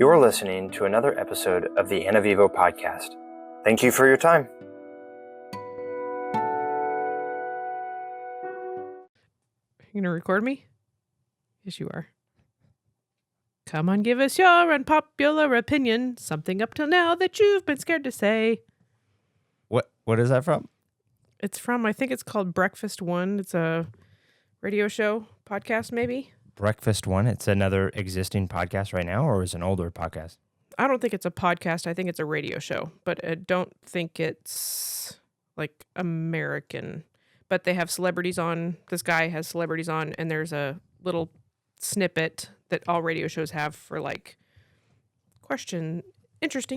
You're listening to another episode of the Anna Vivo podcast. Thank you for your time. You gonna record me? Yes, you are. Come on, give us your unpopular opinion. Something up till now that you've been scared to say. What is that from? It's from, I think it's called Breakfast One. It's a radio show, podcast maybe. Breakfast One? It's another existing podcast right now, or is it an older podcast? I don't think it's a podcast. I think it's a radio show, but I don't think it's like American. But they have celebrities on. This guy has celebrities on, and there's a little snippet that all radio shows have for like interesting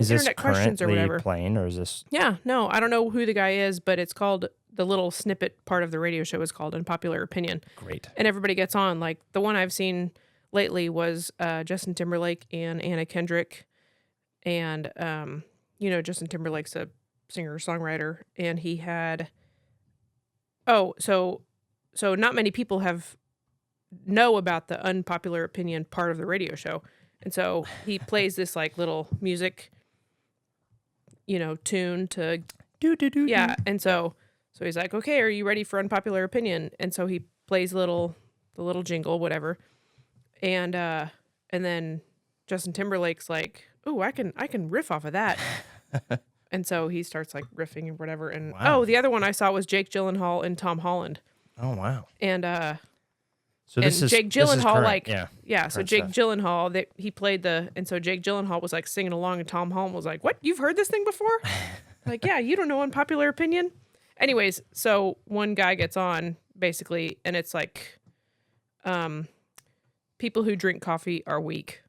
internet questions or whatever. Is this currently playing, or is this? Yeah, no, I don't know who the guy is, but it's called, the little snippet part of the radio show is called Unpopular Opinion. Great. And everybody gets on. Like the one I've seen lately was Justin Timberlake and Anna Kendrick. And, Justin Timberlake's a singer-songwriter, and he had... so not many people know about the unpopular opinion part of the radio show. And so he plays this like little music, tune to do. Yeah. And so he's like, okay, are you ready for unpopular opinion? And so he plays the little jingle, whatever. And then Justin Timberlake's like, oh, I can riff off of that. And so he starts like riffing and whatever. And wow. The other one I saw was Jake Gyllenhaal and Tom Holland. Oh, wow. And so this is Jake Gyllenhaal, current, so Jake Gyllenhaal, he played and so Jake Gyllenhaal was like singing along, and Tom Holland was like, "What? You've heard this thing before?" Like, yeah, you don't know unpopular opinion. Anyways, so one guy gets on basically, and it's like, people who drink coffee are weak.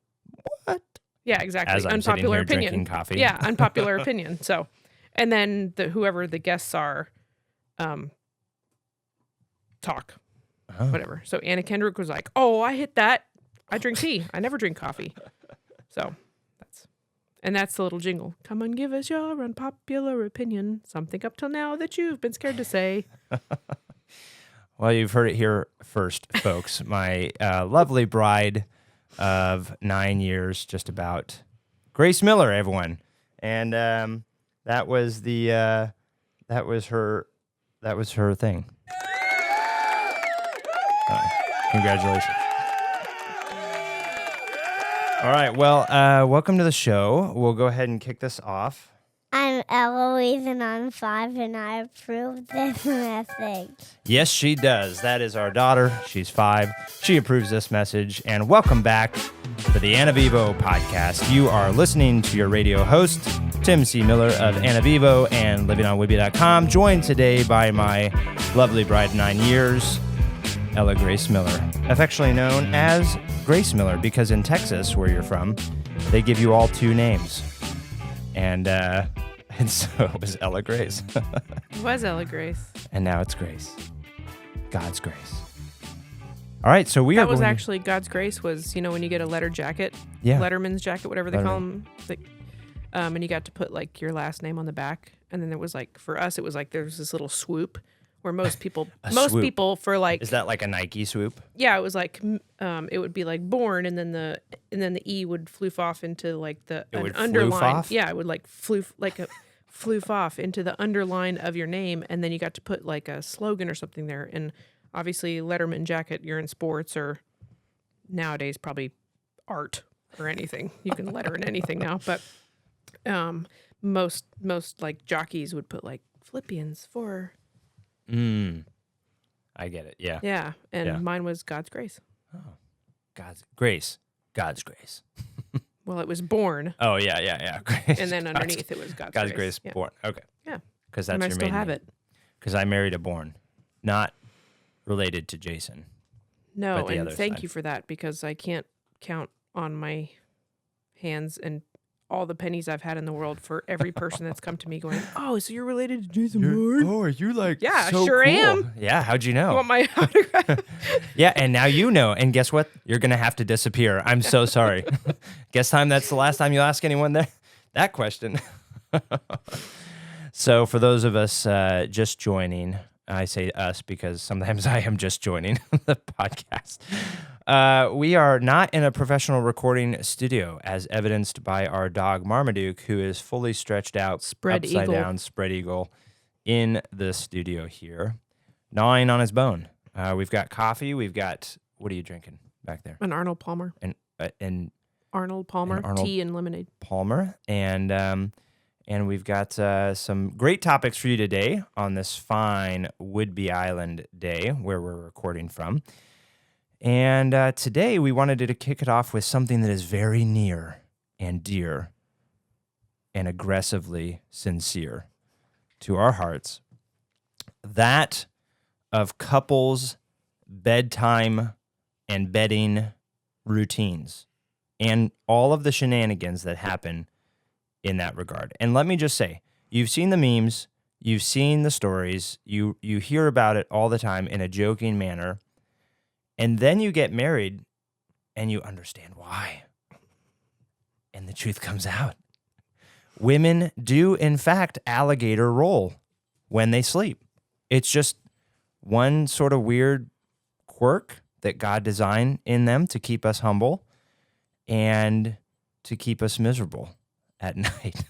What? Yeah, exactly. As I'm unpopular sitting here opinion. Drinking coffee. Yeah, unpopular opinion. So, and then whoever the guests are, talk. Oh. Whatever. So Anna Kendrick was like, "Oh, I hit that. I drink tea. I never drink coffee." So that's the little jingle. Come and give us your unpopular opinion. Something up till now that you've been scared to say. Well, you've heard it here first, folks. My lovely bride of 9 years, just about, Grace Miller, everyone, and that was her thing. Congratulations. All right, well, welcome to the show. We'll go ahead and kick this off. I'm Eloise, and I'm 5, and I approve this message. Yes, she does. That is our daughter. She's 5. She approves this message. And welcome back to the Anna Vivo podcast. You are listening to your radio host, Tim C. Miller of Anna Vivo and livingonwibby.com, joined today by my lovely bride of 9 years, Ella Grace Miller, affectionately known as Grace Miller, because in Texas, where you're from, they give you all 2 names. And so it was Ella Grace. It was Ella Grace. And now it's Grace. God's grace. All right, so that was actually God's grace was, when you get a letter jacket, yeah, letterman's jacket, whatever they call them, and you got to put like your last name on the back. And then it was like, for us, it was like, there's this little swoop where most people for like, is that like a Nike swoop? Yeah, it was like, it would be like born, and then the E would floof off into like an underline. Off? Yeah, it would like floof off into the underline of your name, and then you got to put like a slogan or something there. And obviously, letterman jacket, you're in sports, or nowadays probably art or anything. You can letter in anything now, but most like jockeys would put like Philippians 4. I get it. Yeah. Yeah, and mine was God's grace. Oh, God's grace. Well, it was born. Oh yeah. Grace. And then underneath it was God's grace. Yeah. Born. Okay. Yeah. Because that's and I your still maiden have name. it. Because I married a Bourne, not related to Jason. No, and thank you for that, because I can't count on my hands and all the pennies I've had in the world for every person that's come to me going, "Oh, so you're related to Jason Bourne?" Oh, are you like? Yeah, so sure cool. am. Yeah, how'd you know? You want my autograph? Yeah, and now you know. And guess what? You're gonna have to disappear. I'm so sorry. Guess that's the last time you'll ask anyone that question. So for those of us just joining, I say us because sometimes I am just joining the podcast. We are not in a professional recording studio, as evidenced by our dog Marmaduke, who is fully stretched out, Spread upside eagle. down, spread eagle, in the studio here, gnawing on his bone. We've got coffee. We've got, what are you drinking back there? An Arnold Palmer. And Arnold Palmer, Arnold tea and lemonade. Palmer, and we've got some great topics for you today on this fine Whidbey Island day where we're recording from. And today we wanted to kick it off with something that is very near and dear and aggressively sincere to our hearts. That of couples' bedtime and bedding routines and all of the shenanigans that happen in that regard. And let me just say, you've seen the memes, you've seen the stories, you hear about it all the time in a joking manner, and then you get married and you understand why. And the truth comes out. Women do, in fact, alligator roll when they sleep. It's just one sort of weird quirk that God designed in them to keep us humble and to keep us miserable at night.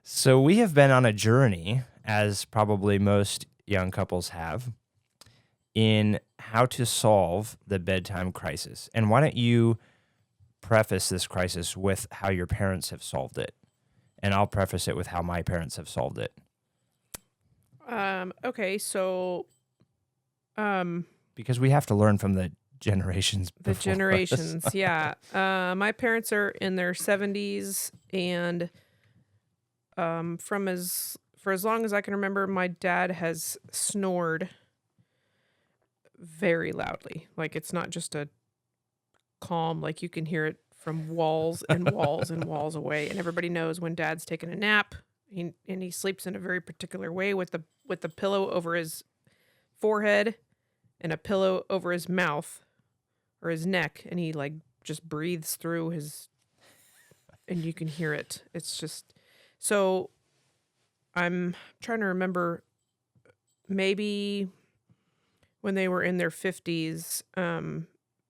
So we have been on a journey, as probably most young couples have, in how to solve the bedtime crisis. And why don't you preface this crisis with how your parents have solved it? And I'll preface it with how my parents have solved it. Okay, so Because we have to learn from the generations before the generations, us. yeah. My parents are in their 70s, and for as long as I can remember, my dad has snored very loudly. Like, it's not just a calm, like you can hear it from walls and walls and walls away. And everybody knows when Dad's taking a nap, and he sleeps in a very particular way with the pillow over his forehead and a pillow over his mouth or his neck, and he like just breathes through his, and you can hear it. It's just, so I'm trying to remember, maybe when they were in their 50s,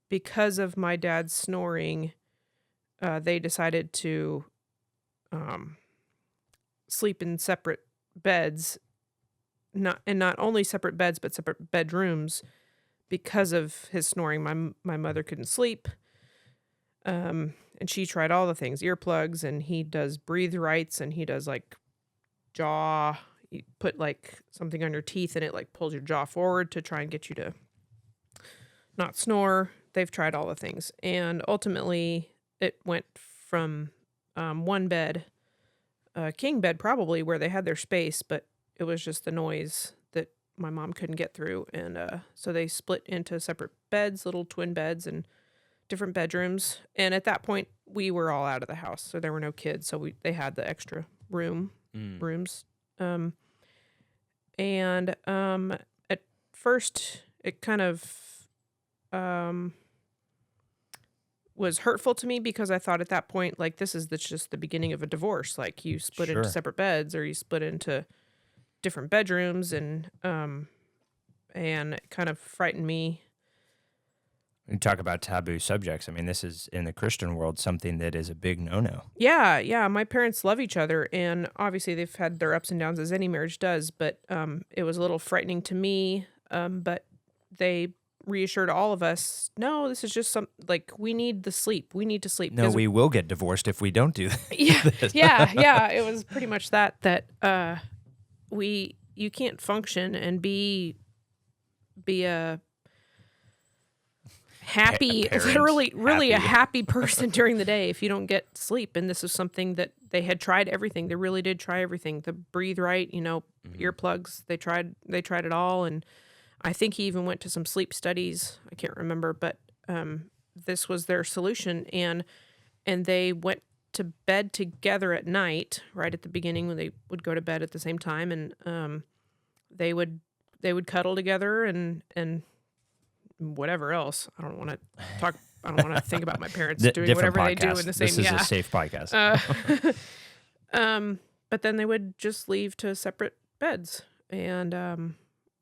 because of my dad's snoring, they decided to sleep in separate beds, not only separate beds, but separate bedrooms because of his snoring. My mother couldn't sleep, and she tried all the things, earplugs, and he does breathe rights, and he does like jaw. You put like something on your teeth, and it like pulls your jaw forward to try and get you to not snore. They've tried all the things, and ultimately it went from one bed, a king bed probably, where they had their space, but it was just the noise that my mom couldn't get through, and so they split into separate beds, little twin beds, and different bedrooms. And at that point, we were all out of the house, so there were no kids, so they had the extra rooms. And at first, it kind of was hurtful to me, because I thought at that point, like, this is just the beginning of a divorce. Like, you split into separate beds, or you split into different bedrooms, and it kind of frightened me. You talk about taboo subjects. I mean, this is, in the Christian world, something that is a big no-no. Yeah. My parents love each other, and obviously they've had their ups and downs, as any marriage does, but it was a little frightening to me, but they reassured all of us, no, this is just we need the sleep. We need to sleep. No, we will get divorced if we don't do that. Yeah. It was pretty much that you can't function and be a happy, really a happy person during the day if you don't get sleep. And this is something that they had tried everything. They really did try everything. The breathe right, earplugs. They tried it all, and I think he even went to some sleep studies. I can't remember, but this was their solution, and they went to bed together at night, right at the beginning, when they would go to bed at the same time, and they would cuddle together and whatever else. I don't want to talk. I don't want to think about my parents doing whatever podcast. They do in the same. This is a safe podcast. But then they would just leave to separate beds, and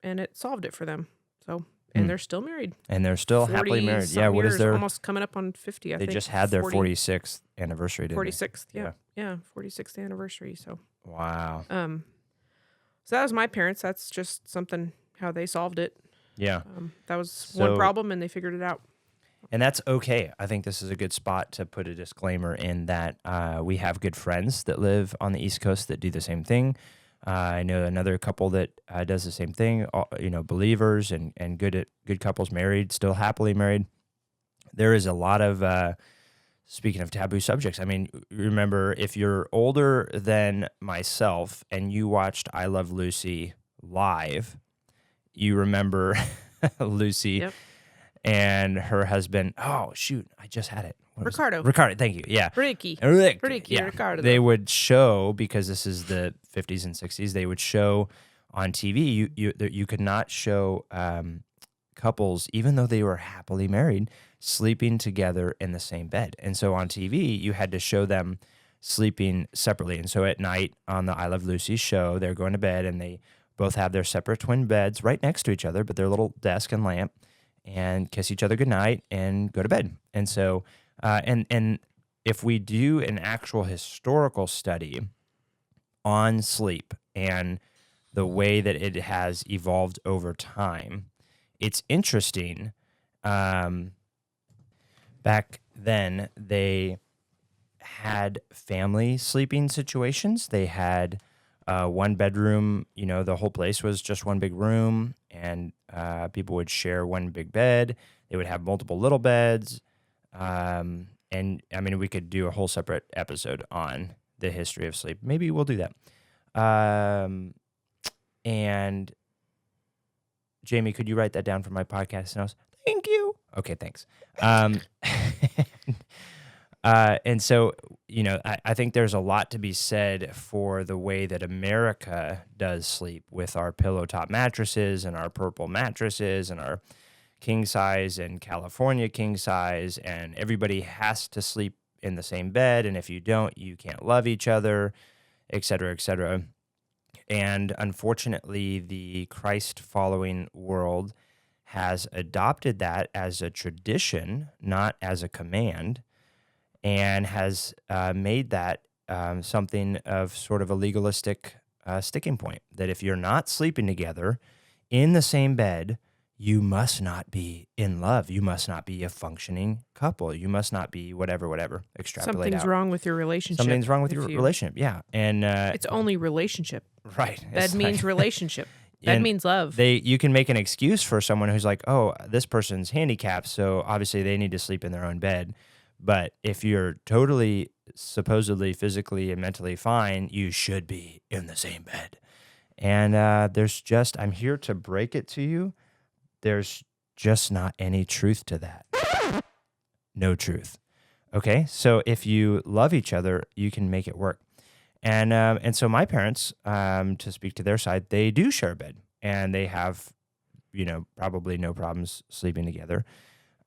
it solved it for them. So and they're still married. And they're still happily married. Yeah, what is their... Almost coming up on 50, I think. They just had their 46th anniversary, didn't 46th, yeah. Yeah, 46th anniversary, so. Wow. So that was my parents. That's just something, how they solved it. Yeah. That was one problem, and they figured it out. And that's okay. I think this is a good spot to put a disclaimer in that we have good friends that live on the East Coast that do the same thing. I know another couple that does the same thing, believers and good couples married, still happily married. There is a lot of, speaking of taboo subjects, I mean, remember, if you're older than myself and you watched I Love Lucy live, you remember Lucy. Yep. And her husband, oh, shoot, I just had it. Ricardo, thank you. Yeah. Ricky, yeah. Ricardo. They would show, because this is the 50s and 60s, they would show on TV, you could not show couples, even though they were happily married, sleeping together in the same bed. And so on TV, you had to show them sleeping separately. And so at night on the I Love Lucy show, they're going to bed, and they both have their separate twin beds right next to each other, but their little desk and lamp, and kiss each other goodnight and go to bed. And so, and if we do an actual historical study on sleep and the way that it has evolved over time, it's interesting. Back then, they had family sleeping situations. They had one bedroom, the whole place was just one big room, and people would share one big bed. They would have multiple little beds. And I mean, we could do a whole separate episode on the history of sleep. Maybe we'll do that. And Jamie, could you write that down for my podcast notes? Thank you. Okay, thanks. And so, I think there's a lot to be said for the way that America does sleep with our pillow top mattresses and our purple mattresses and our king size and California king size, and everybody has to sleep in the same bed. And if you don't, you can't love each other, et cetera, et cetera. And unfortunately, the Christ-following world has adopted that as a tradition, not as a command, and has made that something of sort of a legalistic sticking point, that if you're not sleeping together in the same bed, you must not be in love. You must not be a functioning couple. You must not be whatever. Extrapolate Something's out. wrong with your relationship. Something's wrong with your relationship, yeah. And it's only relationship. Right. Bed means relationship. Bed means love. You can make an excuse for someone who's like, oh, this person's handicapped, so obviously they need to sleep in their own bed. But if you're totally, supposedly, physically and mentally fine, you should be in the same bed. And I'm here to break it to you, there's just not any truth to that. No truth. Okay? So if you love each other, you can make it work. And so my parents, to speak to their side, they do share a bed. And they have, probably no problems sleeping together.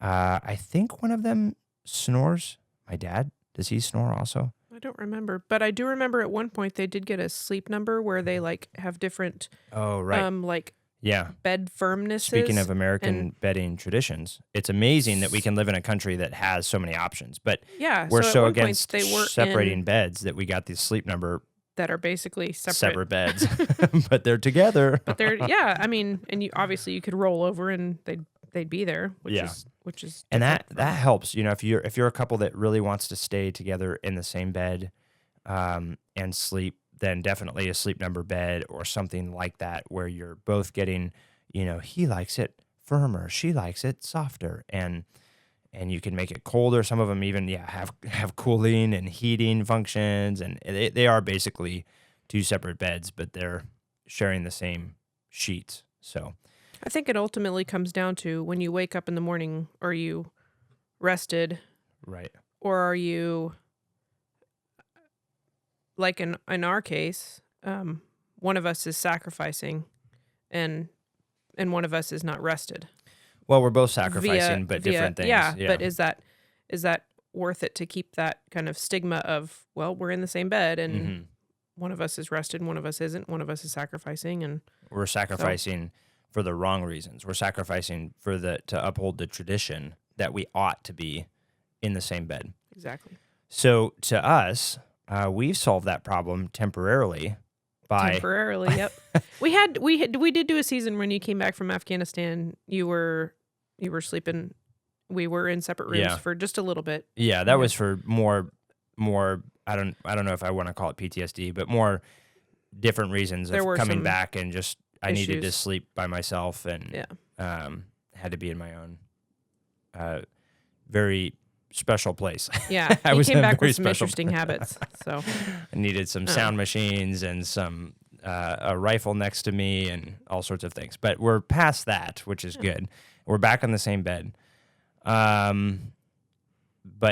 I think one of them snores. My dad, does he snore also? I don't remember, but I do remember at one point they did get a sleep number where they have different bed firmnesses. Speaking of American bedding traditions, it's amazing that we can live in a country that has so many options, but we're so against separating beds that we got this sleep number that are basically separate beds, but they're together. But they're and you obviously you could roll over and they'd be there, which is and that helps. If you're a couple that really wants to stay together in the same bed and sleep, then definitely a sleep number bed or something like that, where you're both getting, he likes it firmer, she likes it softer, and you can make it colder. Some of them even have cooling and heating functions, and they are basically two separate beds, but they're sharing the same sheets. So I think it ultimately comes down to when you wake up in the morning, are you rested? Right. Or are you, like in our case, one of us is sacrificing and one of us is not rested. Well, we're both sacrificing, but different things. Yeah, but is that worth it to keep that kind of stigma of, well, we're in the same bed and one of us is rested and one of us isn't, one of us is sacrificing, and we're sacrificing for the wrong reasons. We're sacrificing to uphold the tradition that we ought to be in the same bed. Exactly. So to us, we've solved that problem temporarily. Yep. We did do a season when you came back from Afghanistan. You were sleeping. We were in separate rooms for just a little bit. Yeah, that was for more. I don't know if I want to call it PTSD, but more different reasons of coming back and just I needed to sleep by myself and had to be in my own very special place. Yeah, he came back with some interesting habits. So I needed some sound machines and some a rifle next to me and all sorts of things. But we're past that, which is good. We're back on the same bed. But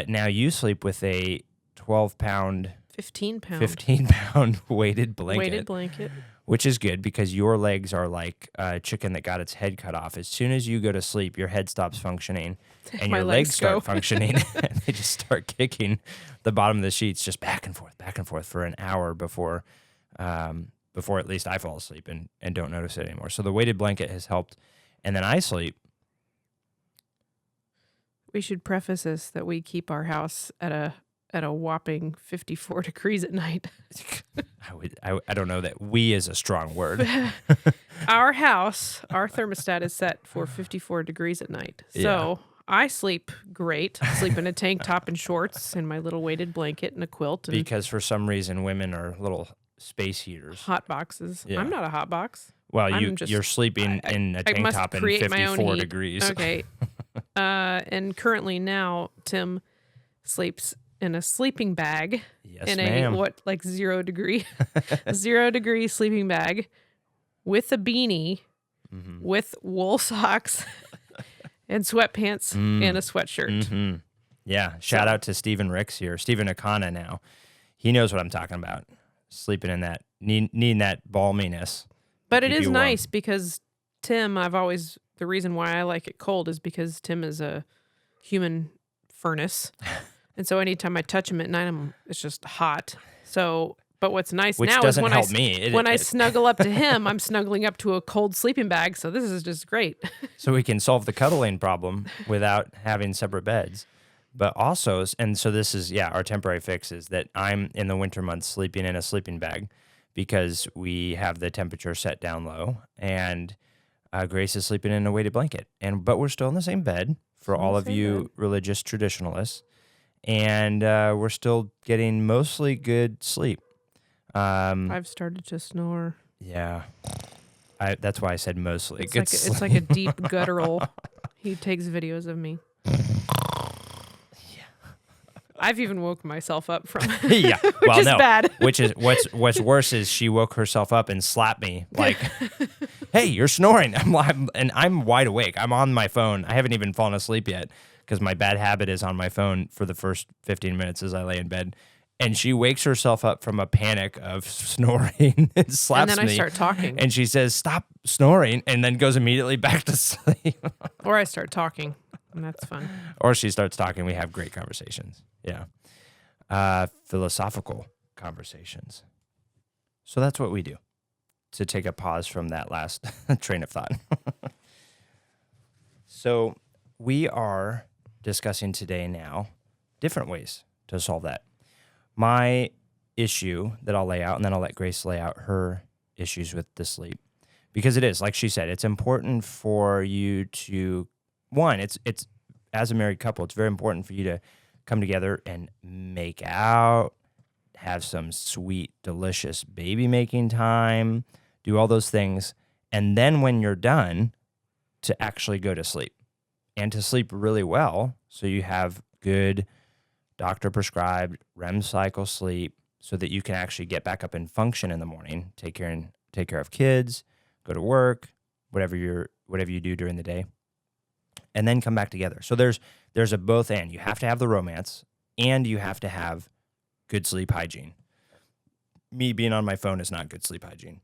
now you sleep with a 12-pound, 15-pound weighted blanket. Which is good because your legs are like a chicken that got its head cut off. As soon as you go to sleep, your head stops functioning and your legs start functioning. And they just start kicking the bottom of the sheets just back and forth for an hour before at least I fall asleep and don't notice it anymore. So the weighted blanket has helped. And then I sleep. We should preface this that we keep our house at a whopping 54 degrees at night. I don't know that we is a strong word. Our house, our thermostat is set for 54 degrees at night. So I sleep great. I sleep in a tank top and shorts and my little weighted blanket and a quilt. And because for some reason women are little space heaters. Hot boxes. Yeah. I'm not a hot box. Well, you're sleeping in a tank top in 54 degrees. Okay. And currently now Tim sleeps in a sleeping bag. Yes, in ma'am. a 0 degree 0 degree sleeping bag with a beanie, with wool socks and sweatpants and a sweatshirt. Mm-hmm. Yeah. Shout out to Stephen Ricks here. Stephen Akana now. He knows what I'm talking about. Sleeping in that, needing that balminess. But it is nice because Tim, the reason why I like it cold is because Tim is a human furnace. And so anytime I touch him at night, it's just hot. So, but what's nice now is when I snuggle up to him, I'm snuggling up to a cold sleeping bag. So this is just great. So we can solve the cuddling problem without having separate beds. But also, and so this is, our temporary fix is that I'm in the winter months sleeping in a sleeping bag because we have the temperature set down low, and Grace is sleeping in a weighted blanket. But we're still in the same bed for all of you religious traditionalists, and we're still getting mostly good sleep. I've started to snore. Yeah. That's why I said mostly. It's like a deep guttural. He takes videos of me. I've even woke myself up from it. Which is bad. Which is what's worse is she woke herself up and slapped me like, "Hey, you're snoring." I'm wide awake. I'm on my phone. I haven't even fallen asleep yet because my bad habit is on my phone for the first 15 minutes as I lay in bed. And she wakes herself up from a panic of snoring and slaps me. And then I start talking. And she says, "Stop snoring," and then goes immediately back to sleep. Or I start talking. And that's fun. Or she starts talking. We have great conversations. Yeah. Philosophical conversations. So that's what we do. To take a pause from that last train of thought. So we are discussing today now different ways to solve that. My issue that I'll lay out, and then I'll let Grace lay out her issues with the sleep. Because it is, like she said, it's important for you to, one, it's as a married couple, it's very important for you to come together and make out, have some sweet, delicious baby making time, do all those things. And then when you're done, to actually go to sleep and to sleep really well. So you have good doctor prescribed REM cycle sleep so that you can actually get back up and function in the morning, take care of kids, go to work, whatever you do during the day, and then come back together. So there's a both and. You have to have the romance and you have to have good sleep hygiene. Me being on my phone is not good sleep hygiene,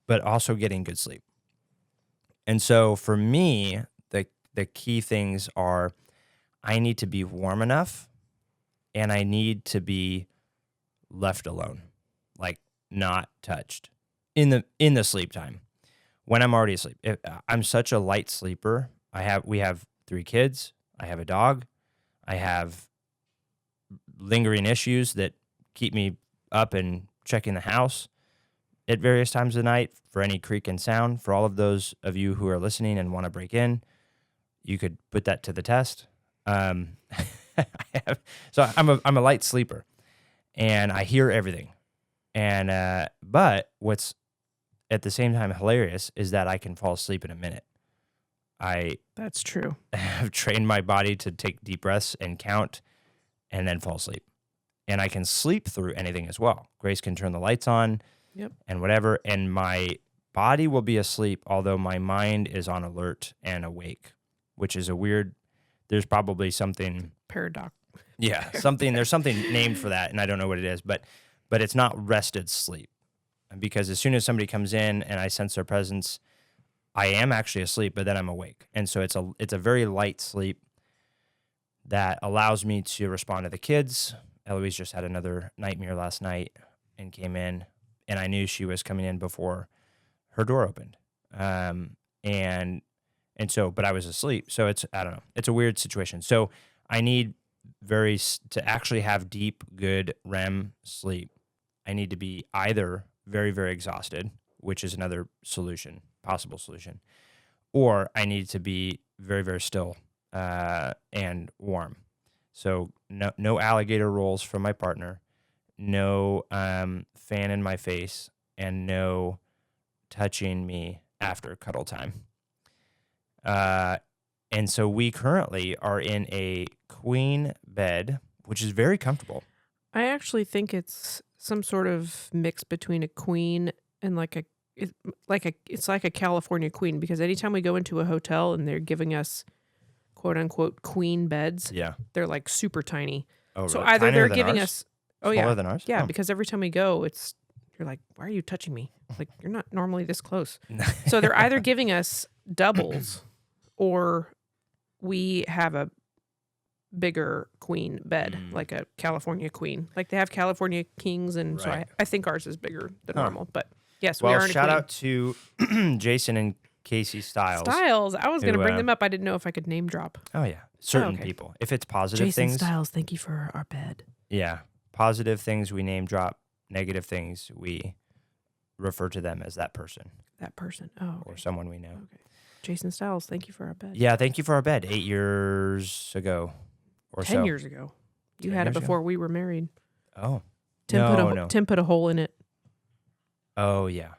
but also getting good sleep. And so for me, the key things are I need to be warm enough and I need to be left alone, like not touched in the sleep time. when I'm already asleep. I'm such a light sleeper. We have 3 kids. I have a dog. I have lingering issues that keep me up and checking the house at various times of the night for any creak and sound. For all of those of you who are listening and want to break in, you could put that to the test. So I'm a light sleeper, and I hear everything. And but what's at the same time hilarious is that I can fall asleep in a minute. That's true. Have trained my body to take deep breaths and count and then fall asleep. And I can sleep through anything as well. Grace can turn the lights on and whatever, and my body will be asleep, although my mind is on alert and awake, which is there's probably something... Paradox. Yeah, there's something named for that, and I don't know what it is, but it's not rested sleep. Because as soon as somebody comes in and I sense their presence, I am actually asleep, but then I'm awake. And so it's a very light sleep that allows me to respond to the kids. Eloise just had another nightmare last night and came in, and I knew she was coming in before her door opened. But I was asleep. So I don't know. It's a weird situation. So I need to actually have deep, good REM sleep. I need to be either very, very exhausted, which is another possible solution, or I need to be very, very still and warm. So no alligator rolls from my partner, no fan in my face, and no touching me after cuddle time. And so we currently are in a queen bed, which is very comfortable. I actually think it's some sort of mix between a queen and it's like a California queen, because anytime we go into a hotel and they're giving us quote unquote queen beds, they're like super tiny. Oh, so really? either Tinier they're than giving ours? us Smaller than ours? Yeah, Oh. because every time we go, you're like, why are you touching me? Like, you're not normally this close. So they're either giving us doubles or we have a bigger queen bed, like a California queen. Like they have California kings, and so I think ours is bigger than normal. But yes, we are in a shout queen. out to Jason and Casey Styles. I was going to bring them up. I didn't know if I could name drop. Oh, yeah. Certain people. If it's positive Jason things. Styles, thank you for our bed. Yeah. Positive things we name drop. Negative things we refer to them as that person. That person. Oh, okay. Or someone we know. Okay. Jason Styles, thank you for our bed. Yeah, thank you for our bed. 8 years ago or 10 years ago. You had it before we were married. Oh. Tim put a hole in it. Oh, yeah.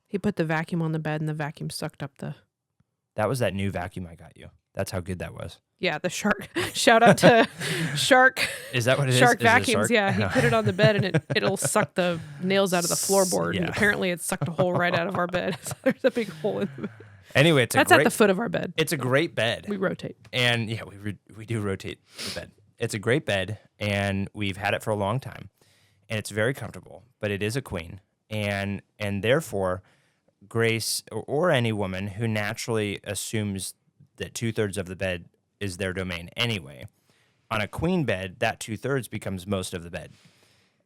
He put the vacuum on the bed, and the vacuum sucked up the... That was that new vacuum I got you. That's how good that was. Yeah, the shark. Shout out to Shark. Is that what it is? Shark Is it a vacuums. shark? Yeah, he put it on the bed, and it'll suck the nails out of the floorboard. Yeah. And apparently, it sucked a hole right out of our bed. So there's a big hole in the bed. Anyway, That's at the foot of our bed. It's a great bed. We rotate. And yeah, we do rotate the bed. It's a great bed, and we've had it for a long time, and it's very comfortable. But it is a queen, and therefore, Grace or any woman who naturally assumes that 2/3 of the bed is their domain anyway, on a queen bed, that 2/3 becomes most of the bed,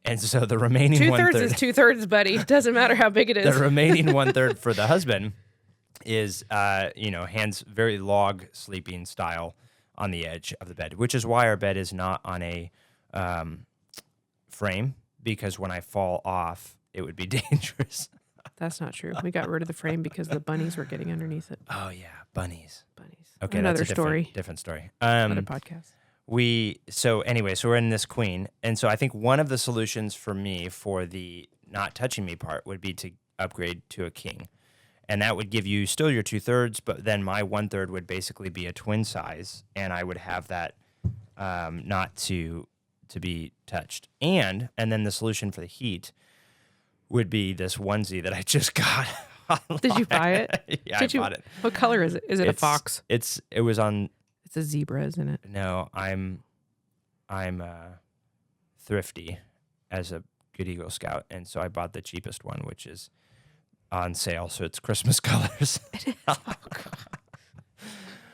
and so the remaining 2/3 1/3 is 2/3, buddy. Doesn't matter how big it is. The remaining 1/3 for the husband is, hands very log sleeping style on the edge of the bed, which is why our bed is not on a frame, because when I fall off, it would be dangerous. That's not true. We got rid of the frame because the bunnies were getting underneath it. Oh yeah, bunnies. Okay, Another that's a story. Different story. Another podcast. So we're in this queen, and so I think one of the solutions for me for the not touching me part would be to upgrade to a king, and that would give you still your 2/3, but then my 1/3 would basically be a twin size, and I would have that not to be touched, and then the solution for the heat would be this onesie that I just got. Did you buy it? Yeah, I bought it. What color is it? Is it a fox? It was on. It's a zebra, isn't it? No, I'm thrifty as a good Eagle Scout, and so I bought the cheapest one, which is on sale, so it's Christmas colors. It is.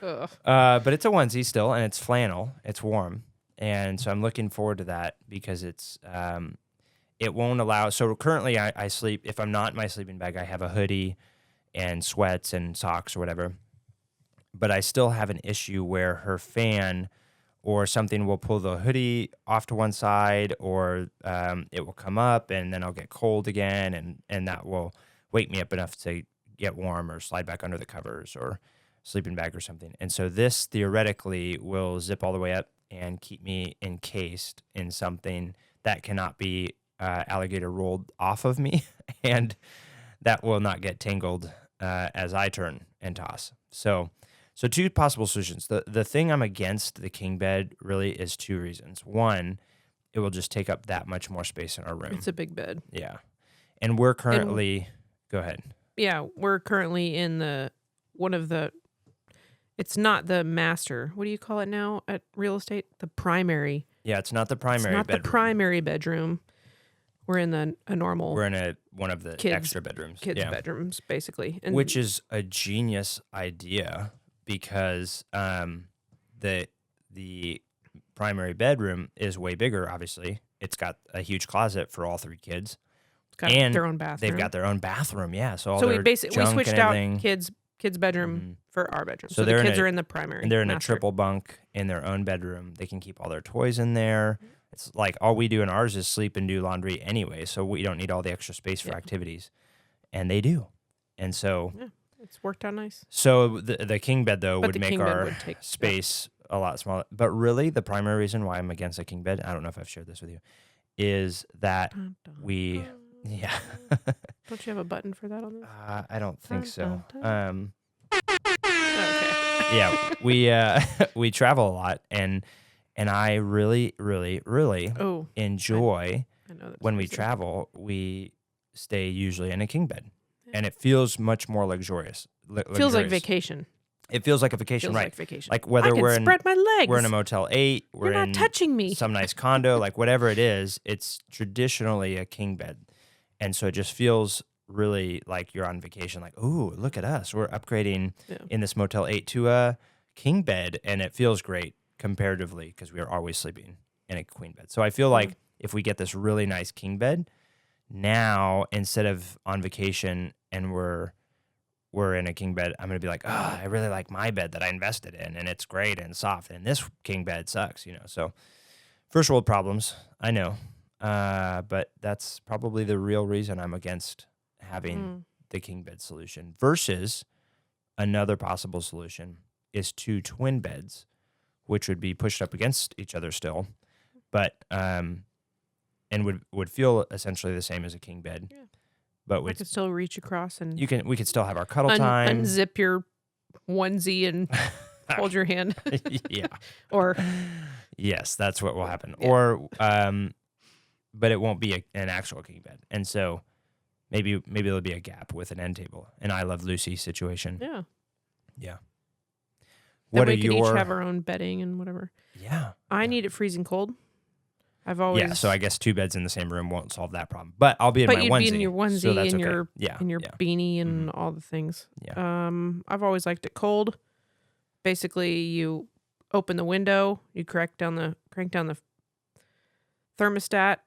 Oh, but it's a onesie still, and it's flannel. It's warm, and so I'm looking forward to that because it's it won't allow. So currently, I sleep. If I'm not in my sleeping bag, I have a hoodie and sweats and socks or whatever. But I still have an issue where her fan or something will pull the hoodie off to one side, or it will come up and then I'll get cold again, and that will wake me up enough to get warm or slide back under the covers or sleeping bag or something. And so this theoretically will zip all the way up and keep me encased in something that cannot be alligator rolled off of me, and that will not get tangled as I turn and toss. So two possible solutions. The thing I'm against the king bed really is two reasons. One, it will just take up that much more space in our room. It's a big bed. Yeah. And we're currently, go ahead. Yeah, we're currently in it's not the master. What do you call it now at real estate? The primary. Yeah, it's not the primary It's not bedroom. the primary bedroom. We're in a normal. We're in one of the extra bedrooms. Kids' bedrooms, basically. And which is a genius idea because the primary bedroom is way bigger, obviously. It's got a huge closet for all three kids. It's got their own bathroom. They've got their own bathroom, yeah. So we switched out kids' bedroom for our bedroom. So the kids are in the primary. And they're in master. a triple bunk in their own bedroom. They can keep all their toys in there. It's like all we do in ours is sleep and do laundry anyway, so we don't need all the extra space for activities. And they do. And so it's worked out nice. So the king bed, though, would make our take space a lot smaller. But really, the primary reason why I'm against a king bed, I don't know if I've shared this with you, is that we... Yeah. Don't you have a button for that on this? I don't think so. Okay. Yeah, we travel a lot, and I really, really, really enjoy when we travel. We stay usually in a king bed, and it feels much more luxurious. Feels like vacation. It feels like a vacation, feels right? Like vacation. Like whether I can spread my legs. We're in a Motel 8, You're not touching me. Some nice condo, like whatever it is, it's traditionally a king bed. And so it just feels really like you're on vacation. Like, ooh, look at us. We're upgrading in this Motel 8 to a king bed. And it feels great comparatively because we are always sleeping in a queen bed. So I feel like if we get this really nice king bed, now instead of on vacation and we're in a king bed, I'm going to be like, I really like my bed that I invested in. And it's great and soft. And this king bed sucks, So first world problems, I know. But that's probably the real reason I'm against having the king bed solution versus another possible solution is 2 twin beds, which would be pushed up against each other still, but and would feel essentially the same as a king bed. Yeah. But I could still reach across and we could still have our cuddle time. Unzip your onesie and hold your hand. Yeah. Or yes, that's what will happen. Yeah. Or but it won't be an actual king bed. And so maybe there'll be a gap with an end table. An I Love Lucy situation. Yeah. Yeah. What we could each have our own bedding and whatever. Yeah. I need it freezing cold. I've always... Yeah, so I guess 2 beds in the same room won't solve that problem. But I'll be in my onesie. But you'd be in your onesie so that's and okay. your beanie and all the things. Yeah. I've always liked it cold. Basically, you open the window, you crank down the thermostat,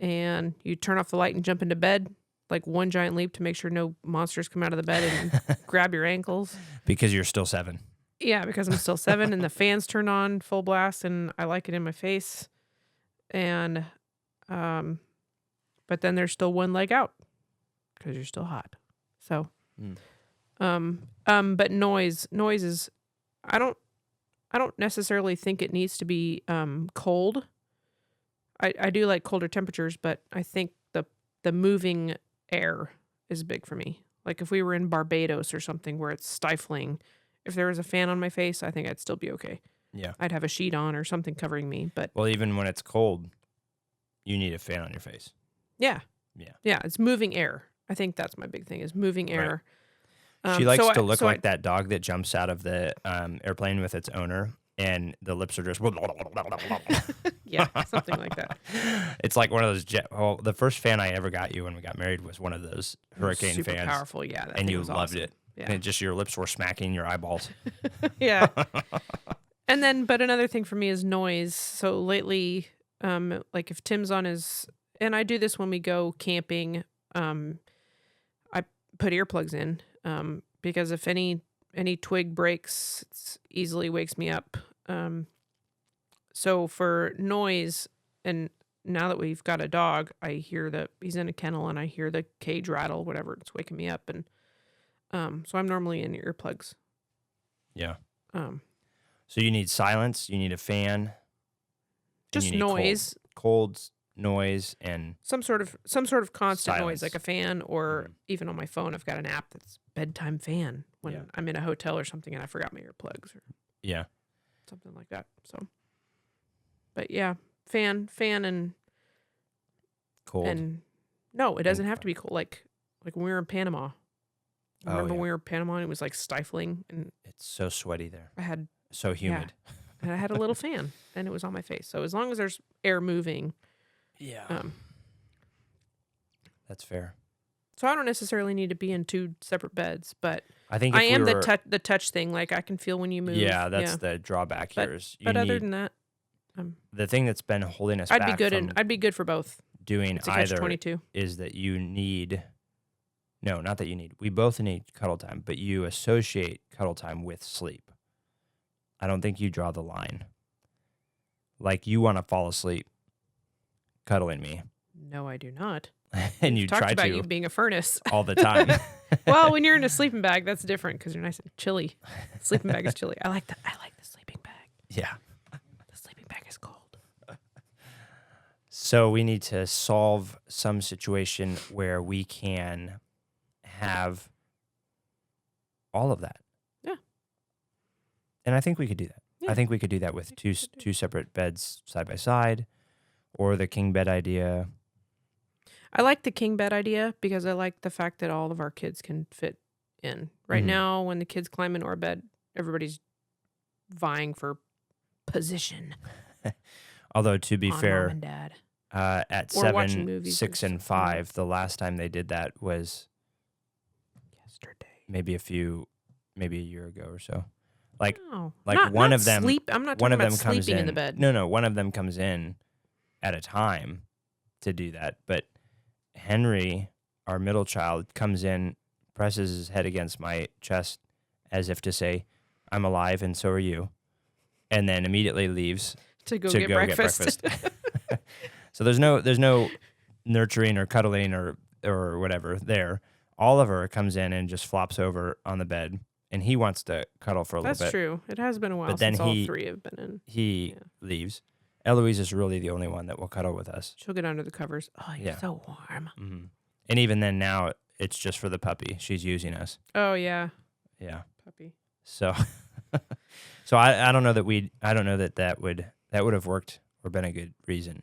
and you turn off the light and jump into bed, like one giant leap to make sure no monsters come out of the bed and grab your ankles. Because you're still 7. Yeah, because I'm still 7, and the fans turn on full blast, and I like it in my face. And, but then there's still one leg out because you're still hot. So, but noise is, I don't necessarily think it needs to be cold. I do like colder temperatures, but I think the moving air is big for me. Like if we were in Barbados or something where it's stifling, if there was a fan on my face, I think I'd still be okay. Yeah. I'd have a sheet on or something covering me, but... Well, even when it's cold, you need a fan on your face. Yeah. Yeah. Yeah, it's moving air. I think that's my big thing is moving air. Right. She likes to look like that dog that jumps out of the airplane with its owner, and the lips are just... Yeah, something like that. It's like one of those... the first fan I ever got you when we got married was one of those hurricane super fans. Super powerful, yeah. That and you was loved awesome. it. Yeah. And just your lips were smacking your eyeballs. Yeah. And then, but another thing for me is noise. So lately, like if Tim's on his... And I do this when we go camping. I put earplugs in. because if any twig breaks, it easily wakes me up. So for noise, and now that we've got a dog, I hear that he's in a kennel and I hear the cage rattle, whatever, it's waking me up. And so I'm normally in earplugs. Yeah. So you need silence, you need a fan. Just noise. Cold noise and some sort of constant silence. Noise, like a fan, or even on my phone, I've got an app that's bedtime fan when I'm in a hotel or something and I forgot my earplugs or something like that. So, but yeah, fan and cold. And no, it doesn't have to be cold. Like when we were in Panama. Remember when we were in Panama and it was like stifling and it's so sweaty there. I had so humid. And I had a little fan and it was on my face. So as long as there's air moving. Yeah. That's fair. So I don't necessarily need to be in two separate beds, but I think I am the touch thing. Like I can feel when you move. Yeah, that's the drawback here. But other than that, the thing that's been holding us I'd back I'd be good for both. Doing either is that you need. No, not that you need. We both need cuddle time, but you associate cuddle time with sleep. I don't think you draw the line. Like you want to fall asleep cuddling me. No, I do not. And you talked try about to you being a furnace all the time. Well, when you're in a sleeping bag, that's different because you're nice and chilly. Sleeping bag is chilly. I like the sleeping bag. Yeah. The sleeping bag is cold. So we need to solve some situation where we can have all of that. Yeah. And I think we could do that. Yeah. I think we could do that with two separate beds side by side, or the king bed idea. I like the king bed idea because I like the fact that all of our kids can fit in. Right now, when the kids climb into our bed, everybody's vying for position. Although, to be fair, Mom and Dad. At Or 7, 6, and 5, the last time they did that was yesterday. Maybe a year ago or so. Like not, one not of them. Sleep. I'm not one talking of them about comes sleeping in the bed. No, one of them comes in at a time to do that. But Henry, our middle child, comes in, presses his head against my chest as if to say, "I'm alive, and so are you," and then immediately leaves to go get breakfast. So there's no nurturing or cuddling or whatever there. Oliver comes in and just flops over on the bed, and he wants to cuddle for a little bit. That's true. It has been a while since all three have been in. He leaves. Eloise is really the only one that will cuddle with us. She'll get under the covers. Oh, you're so warm. Mm-hmm. And even then now, it's just for the puppy. She's using us. Oh, yeah. Yeah. Puppy. So I don't know that would have worked or been a good reason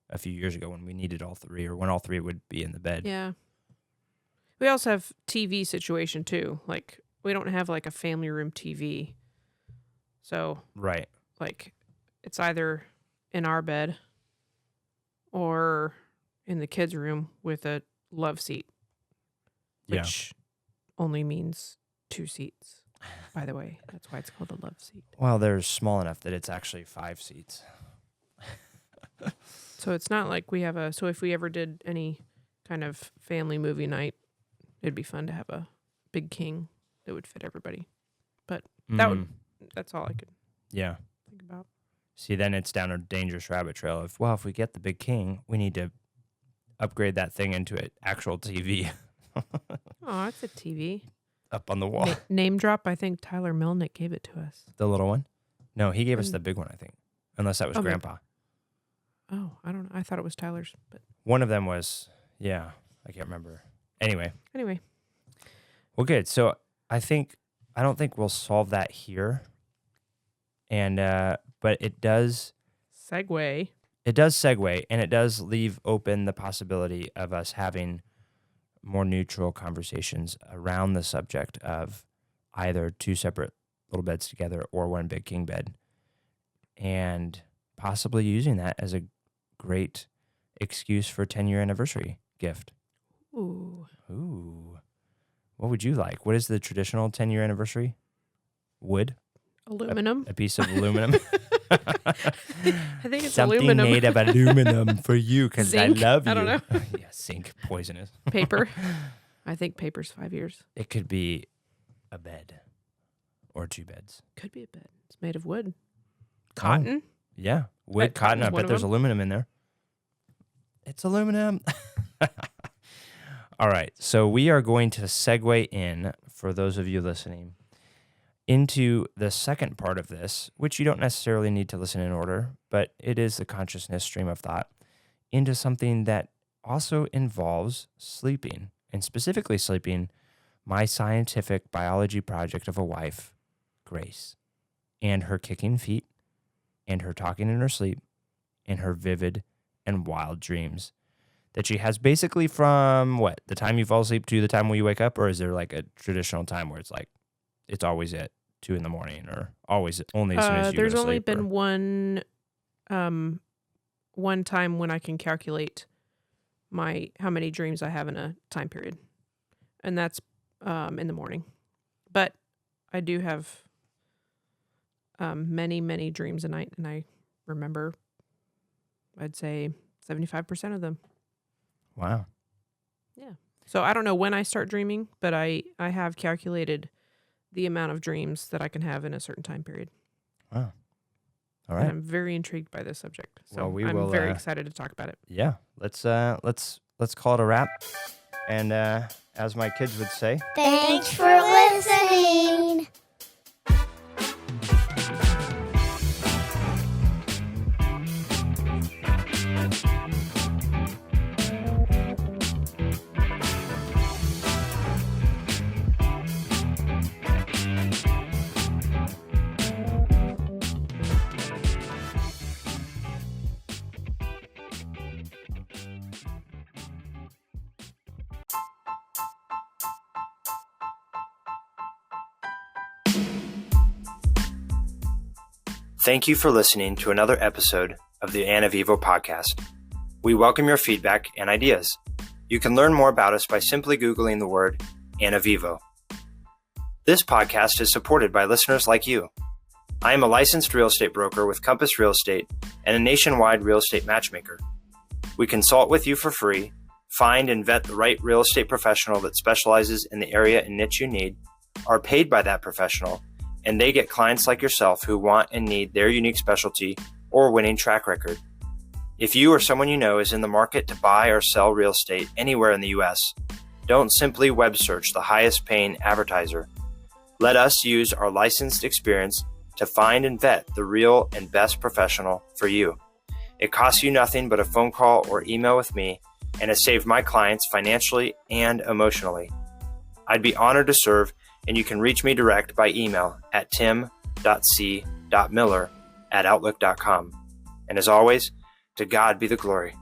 a few years ago when we needed all three, or when all three would be in the bed. Yeah. We also have TV situation too. Like we don't have like a family room TV. So right. Like it's either in our bed or in the kids' room with a love seat. Which only means 2 seats. By the way, that's why it's called a love seat. Well, they're small enough that it's actually 5 seats. So it's not like we have so if we ever did any kind of family movie night, it'd be fun to have a big king that would fit everybody. But that's all I could think about. See, then it's down a dangerous rabbit trail of, well, if we get the big king, we need to upgrade that thing into an actual TV. Oh, it's a TV. Up on the wall. Name drop, I think Tyler Melnick gave it to us. The little one? No, he gave us the big one, I think. Unless that was Grandpa. Oh, I don't know. I thought it was Tyler's. But one of them was, I can't remember. Anyway. Well, good. So I don't think we'll solve that here. And, but it does segue. It does segue, and it does leave open the possibility of us having more neutral conversations around the subject of either 2 separate little beds together or 1 big king bed, and possibly using that as a great excuse for a 10-year anniversary gift. Ooh. What would you like? What is the traditional 10-year anniversary? Wood? Aluminum. A piece of aluminum. I think it's something aluminum. made of aluminum for you because I love you. I don't know. Yeah, zinc, poisonous. Paper. I think paper's 5 years. It could be a bed or 2 beds. Could be a bed. It's made of wood. Cotton? Yeah. Wood, cotton. I bet there's aluminum in there. It's aluminum. All right. So we are going to segue in, for those of you listening, into the second part of this, which you don't necessarily need to listen in order, but it is the consciousness stream of thought, into something that also involves sleeping, and specifically sleeping, my scientific biology project of a wife, Grace, and her kicking feet, and her talking in her sleep, and her vivid and wild dreams that she has basically from the time you fall asleep to the time when you wake up? Or is there like a traditional time where it's like, it's always at 2 a.m, or always only as soon as you there's go to only sleep, been one time when I can calculate how many dreams I have in a time period. And that's in the morning. But I do have many, many dreams a night, and I remember, I'd say 75% of them. Wow. Yeah. So I don't know when I start dreaming, but I have calculated the amount of dreams that I can have in a certain time period. Wow. All right. And I'm very intrigued by this subject. So Well, I'm very excited to talk about it. Yeah. Let's call it a wrap. And as my kids would say, Thanks for listening. Thank you for listening to another episode of the Anna Vivo podcast. We welcome your feedback and ideas. You can learn more about us by simply Googling the word Anna Vivo. This podcast is supported by listeners like you. I am a licensed real estate broker with Compass Real Estate and a nationwide real estate matchmaker. We consult with you for free, find and vet the right real estate professional that specializes in the area and niche you need, are paid by that professional, and they get clients like yourself who want and need their unique specialty or winning track record. If you or someone you know is in the market to buy or sell real estate anywhere in the U.S., don't simply web search the highest paying advertiser. Let us use our licensed experience to find and vet the real and best professional for you. It costs you nothing but a phone call or email with me, and has saved my clients financially and emotionally. I'd be honored to serve, and you can reach me direct by email at tim.c.miller@outlook.com. And as always, to God be the glory.